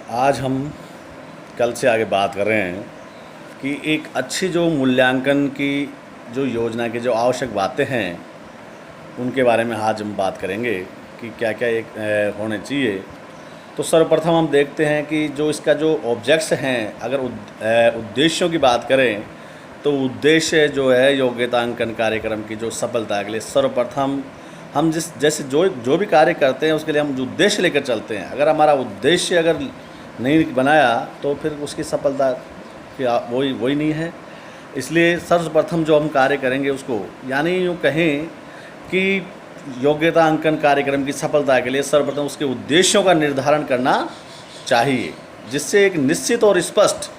आज हम कल से आगे बात कर रहे हैं कि एक अच्छी जो मूल्यांकन की जो योजना की जो आवश्यक बातें हैं उनके बारे में आज हम बात करेंगे कि क्या क्या एक होने चाहिए। तो सर्वप्रथम हम देखते हैं कि जो इसका जो ऑब्जेक्ट्स हैं, अगर उद्देश्यों की बात करें तो उद्देश्य जो है योग्यता अंकन कार्यक्रम की जो सफलता के लिए सर्वप्रथम हम जैसे जो भी कार्य करते हैं उसके लिए हम जो उद्देश्य लेकर चलते हैं, अगर हमारा उद्देश्य अगर नहीं बनाया तो फिर उसकी सफलता की वही नहीं है। इसलिए सर्वप्रथम जो हम कार्य करेंगे उसको, यानी यूँ कहें कि योग्यता अंकन कार्यक्रम की सफलता के लिए सर्वप्रथम उसके उद्देश्यों का निर्धारण करना चाहिए, जिससे एक निश्चित और स्पष्ट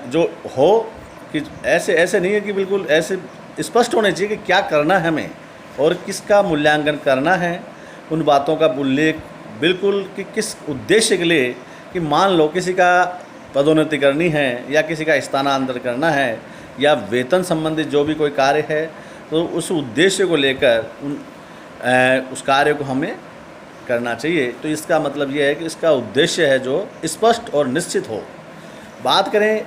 जो हो कि ऐसे नहीं है कि बिल्कुल ऐसे स्पष्ट होने चाहिए कि क्या करना है हमें और किसका मूल्यांकन करना है। उन बातों का उल्लेख बिल्कुल कि किस उद्देश्य के लिए, कि मान लो किसी का पदोन्नति करनी है या किसी का स्थानांतरण करना है या वेतन संबंधित जो भी कोई कार्य है, तो उस उद्देश्य को लेकर उस कार्य को हमें करना चाहिए। तो इसका मतलब ये है कि इसका उद्देश्य है जो स्पष्ट और निश्चित हो। बात करें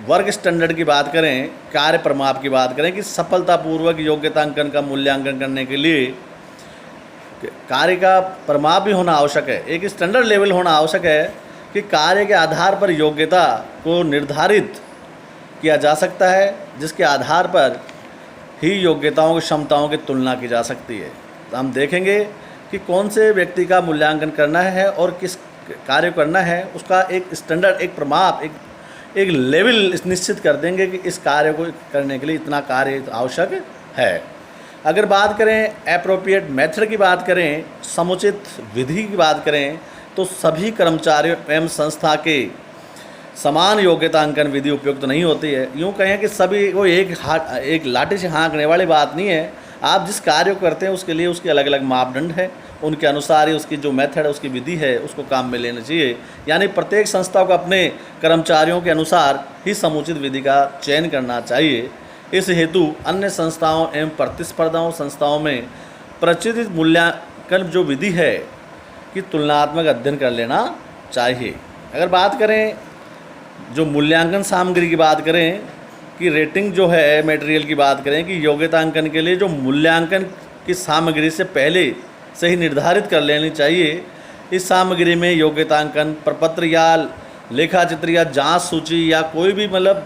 वर्क स्टैंडर्ड की, बात करें कार्य प्रमाप की, बात करें कि सफलतापूर्वक योग्यता अंकन का मूल्यांकन करने के लिए कार्य का प्रमाप भी होना आवश्यक है। एक स्टैंडर्ड लेवल होना आवश्यक है कि कार्य के आधार पर योग्यता को निर्धारित किया जा सकता है, जिसके आधार पर ही योग्यताओं की क्षमताओं की तुलना की जा सकती है। तो हम देखेंगे कि कौन से व्यक्ति का मूल्यांकन करना है और किस कार्य करना है, उसका एक स्टैंडर्ड, एक प्रमाप, एक लेवल निश्चित कर देंगे कि इस कार्य को करने के लिए इतना कार्य आवश्यक है। अगर बात करें एप्रोप्रिएट मेथड की, बात करें समुचित विधि की बात करें, तो सभी कर्मचारियों एवं संस्था के समान योग्यता अंकन विधि उपयुक्त नहीं होती है। यूँ कहें कि सभी को एक लाठी से हाँकने वाली बात नहीं है। आप जिस कार्य को करते हैं उसके लिए उसके अलग अलग मापदंड है, उनके अनुसार ही उसकी जो मेथड है, उसकी विधि है, उसको काम में लेना चाहिए। यानी प्रत्येक संस्था को अपने कर्मचारियों के अनुसार ही समुचित विधि का चयन करना चाहिए। इस हेतु अन्य संस्थाओं एवं प्रतिस्पर्धाओं संस्थाओं में प्रचलित मूल्यांकन जो विधि है कि तुलनात्मक अध्ययन कर लेना चाहिए। अगर बात करें जो मूल्यांकन सामग्री की बात करें कि रेटिंग जो है मटेरियल की बात करें कि योग्यता अंकन के लिए जो मूल्यांकन की सामग्री से पहले से ही निर्धारित कर लेनी चाहिए। इस सामग्री में योग्यता अंकन प्रपत्र या लेखाचित्र या जांच सूची या कोई भी मतलब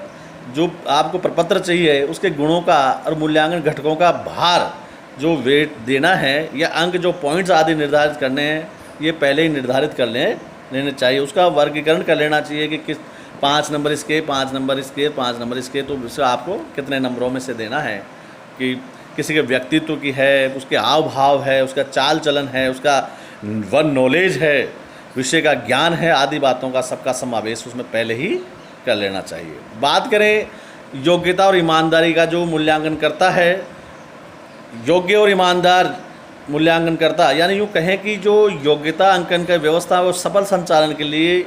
जो आपको प्रपत्र चाहिए उसके गुणों का और मूल्यांकन घटकों का भार जो वेट देना है या अंक जो पॉइंट्स आदि निर्धारित करने हैं, ये पहले ही निर्धारित कर लेने चाहिए। उसका वर्गीकरण कर लेना चाहिए कि किस 5 नंबर इसके, 5 नंबर इसके, 5 नंबर इसके, तो इससे आपको कितने नंबरों में से देना है। कि किसी के व्यक्तित्व की है, उसके हाव भाव है, उसका चाल चलन है, उसका वन नॉलेज है, विषय का ज्ञान है, आदि बातों का सबका समावेश उसमें पहले ही कर लेना चाहिए। बात करें योग्यता और ईमानदारी का, जो मूल्यांकन करता है योग्य और ईमानदार मूल्यांकन करता, यानी यूँ कहें कि जो योग्यता अंकन का व्यवस्था है वो सफल संचालन के लिए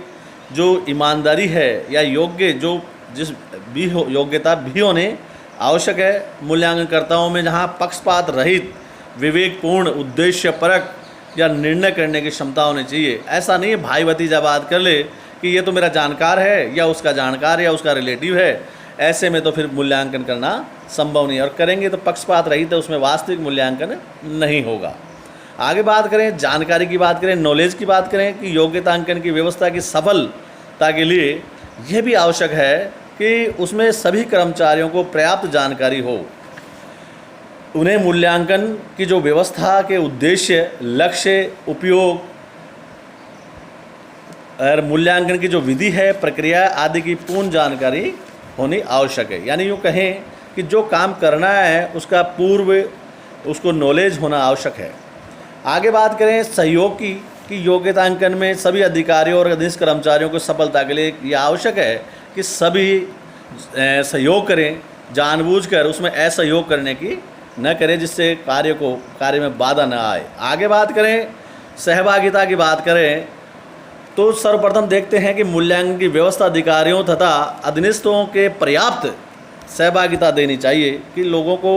जो ईमानदारी है या योग्य जो जिस भी योग्यता भी होने आवश्यक है। मूल्यांकनकर्ताओं में जहाँ पक्षपात रहित, विवेकपूर्ण, उद्देश्यपरक या निर्णय करने की क्षमता होनी चाहिए। ऐसा नहीं है भाई भतीजा बात कर ले कि ये तो मेरा जानकार है या उसका जानकार या उसका रिलेटिव है, ऐसे में तो फिर मूल्यांकन करना संभव नहीं है। और करेंगे तो पक्षपात रहित है, उसमें वास्तविक मूल्यांकन नहीं होगा। आगे बात करें जानकारी की, बात करें नॉलेज की, बात करें कि योग्यता अंकन की व्यवस्था की सफलता के लिए यह भी आवश्यक है कि उसमें सभी कर्मचारियों को पर्याप्त जानकारी हो। उन्हें मूल्यांकन की जो व्यवस्था के उद्देश्य, लक्ष्य, उपयोग और मूल्यांकन की जो विधि है, प्रक्रिया आदि की पूर्ण जानकारी होनी आवश्यक है। यानी यूँ कहें कि जो काम करना है उसका पूर्व उसको नॉलेज होना आवश्यक है। आगे बात करें सहयोग की कि योग्यता अंकन में सभी अधिकारियों और अधीनस्थ कर्मचारियों को सफलता के लिए यह आवश्यक है कि सभी सहयोग करें, जानबूझकर उसमें असहयोग करने की न करें, जिससे कार्य में बाधा न आए। आगे बात करें सहभागिता की, बात करें तो सर्वप्रथम देखते हैं कि मूल्यांकन की व्यवस्था अधिकारियों तथा अधीनस्थों के पर्याप्त सहभागिता देनी चाहिए कि लोगों को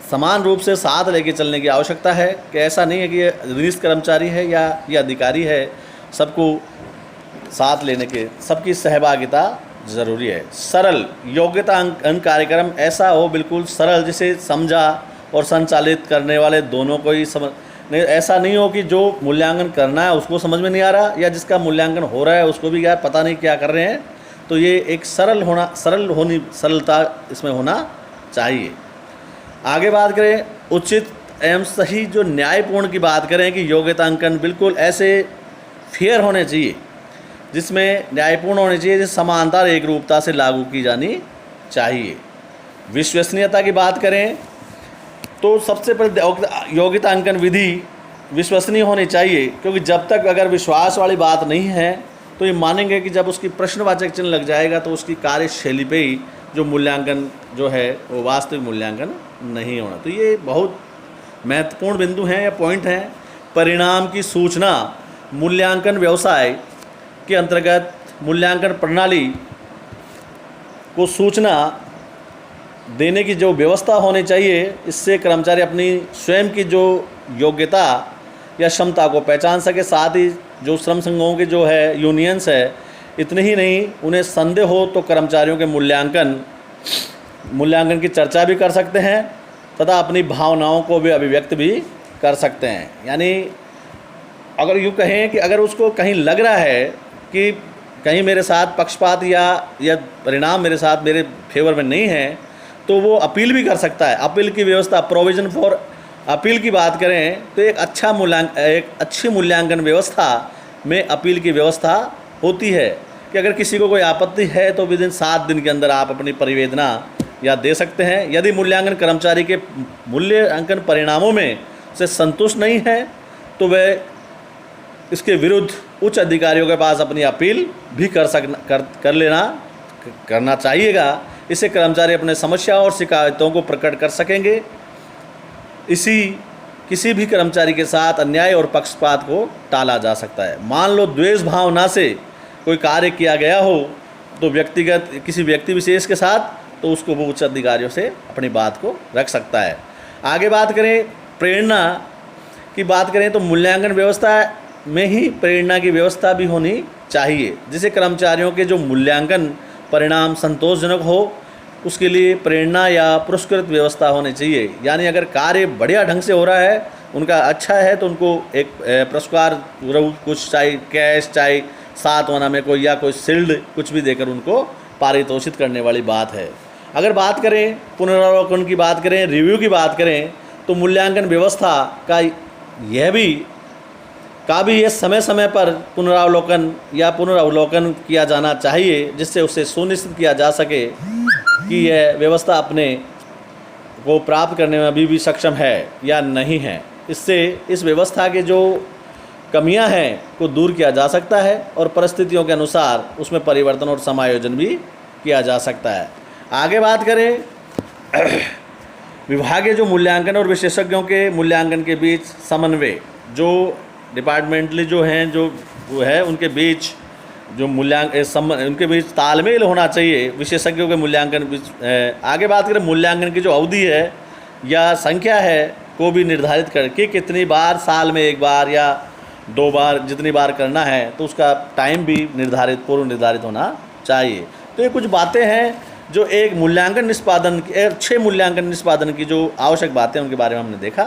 समान रूप से साथ लेके चलने की आवश्यकता है। कि ऐसा नहीं है कि ये अधीनस्थ कर्मचारी है या ये अधिकारी है, सबको साथ लेने के सबकी सहभागिता ज़रूरी है। सरल योग्यता अंक कार्यक्रम ऐसा हो बिल्कुल सरल, जिसे समझा और संचालित करने वाले दोनों को ही समझ नहीं, ऐसा नहीं हो कि जो मूल्यांकन करना है उसको समझ में नहीं आ रहा, या जिसका मूल्यांकन हो रहा है उसको भी यार पता नहीं क्या कर रहे हैं। तो ये एक सरलता इसमें होना चाहिए। आगे बात करें उचित एवं सही जो न्यायपूर्ण की बात करें कि योग्यता अंकन बिल्कुल ऐसे फेयर होने चाहिए, जिसमें न्यायपूर्ण होने चाहिए, जिस समानता एक रूपता से लागू की जानी चाहिए। विश्वसनीयता की बात करें तो सबसे पहले योग्यता अंकन विधि विश्वसनीय होनी चाहिए, क्योंकि जब तक अगर विश्वास वाली बात नहीं है तो ये मानेंगे कि जब उसकी प्रश्नवाचक चिन्ह लग जाएगा तो उसकी कार्यशैली पे ही जो मूल्यांकन जो है वो वास्तविक मूल्यांकन नहीं होना। तो ये बहुत महत्वपूर्ण बिंदु हैं या पॉइंट हैं। परिणाम की सूचना मूल्यांकन व्यवसाय के अंतर्गत मूल्यांकन प्रणाली को सूचना देने की जो व्यवस्था होनी चाहिए, इससे कर्मचारी अपनी स्वयं की जो योग्यता या क्षमता को पहचान सके। साथ ही जो श्रम संघों के जो है यूनियंस है, इतने ही नहीं, उन्हें संदेह हो तो कर्मचारियों के मूल्यांकन की चर्चा भी कर सकते हैं तथा अपनी भावनाओं को भी अभिव्यक्त भी कर सकते हैं। यानी अगर यूँ कहें कि अगर उसको कहीं लग रहा है कि कहीं मेरे साथ पक्षपात या परिणाम मेरे फेवर में नहीं है, तो वो अपील भी कर सकता है। अपील की व्यवस्था, प्रोविज़न फॉर अपील की बात करें तो एक अच्छी मूल्यांकन व्यवस्था में अपील की व्यवस्था होती है कि अगर किसी को कोई आपत्ति है तो विदिन 7 दिन के अंदर आप अपनी परिवेदना या दे सकते हैं। यदि मूल्यांकन कर्मचारी के मूल्यांकन परिणामों में से संतुष्ट नहीं है तो वह इसके विरुद्ध उच्च अधिकारियों के पास अपनी अपील भी करना चाहिएगा। इससे कर्मचारी अपने समस्या और शिकायतों को प्रकट कर सकेंगे। किसी भी कर्मचारी के साथ अन्याय और पक्षपात को टाला जा सकता है। मान लो द्वेष भावना से कोई कार्य किया गया हो तो किसी व्यक्ति विशेष के साथ, तो उसको वो उच्च अधिकारियों से अपनी बात को रख सकता है। आगे बात करें प्रेरणा की बात करें तो मूल्यांकन व्यवस्था में ही प्रेरणा की व्यवस्था भी होनी चाहिए, जिसे कर्मचारियों के जो मूल्यांकन परिणाम संतोषजनक हो उसके लिए प्रेरणा या पुरस्कृत व्यवस्था होनी चाहिए। यानी अगर कार्य बढ़िया ढंग से हो रहा है, उनका अच्छा है, तो उनको एक पुरस्कार कुछ चाहे कैश, चाहे सातवाना में कोई या कोई शील्ड कुछ भी देकर उनको पारितोषित करने वाली बात है। अगर बात करें पुनरावलोकन की बात करें, रिव्यू की बात करें, तो मूल्यांकन व्यवस्था का भी ये समय समय पर पुनरावलोकन किया जाना चाहिए, जिससे उसे सुनिश्चित किया जा सके कि यह व्यवस्था अपने को प्राप्त करने में अभी भी सक्षम है या नहीं है। इससे इस व्यवस्था के जो कमियां हैं को दूर किया जा सकता है और परिस्थितियों के अनुसार उसमें परिवर्तन और समायोजन भी किया जा सकता है। आगे बात करें विभागीय जो मूल्यांकन और विशेषज्ञों के मूल्यांकन के बीच समन्वय, जो डिपार्टमेंटली जो हैं जो वो है उनके बीच जो उनके बीच तालमेल होना चाहिए। विशेषज्ञों के मूल्यांकन आगे बात करें मूल्यांकन की जो अवधि है या संख्या है को भी निर्धारित करके कितनी बार, साल में 1 बार या 2 बार, जितनी बार करना है, तो उसका टाइम भी पूर्व निर्धारित होना चाहिए। तो ये कुछ बातें हैं जो एक अच्छे मूल्यांकन निष्पादन की जो आवश्यक बातें उनके बारे में हमने देखा।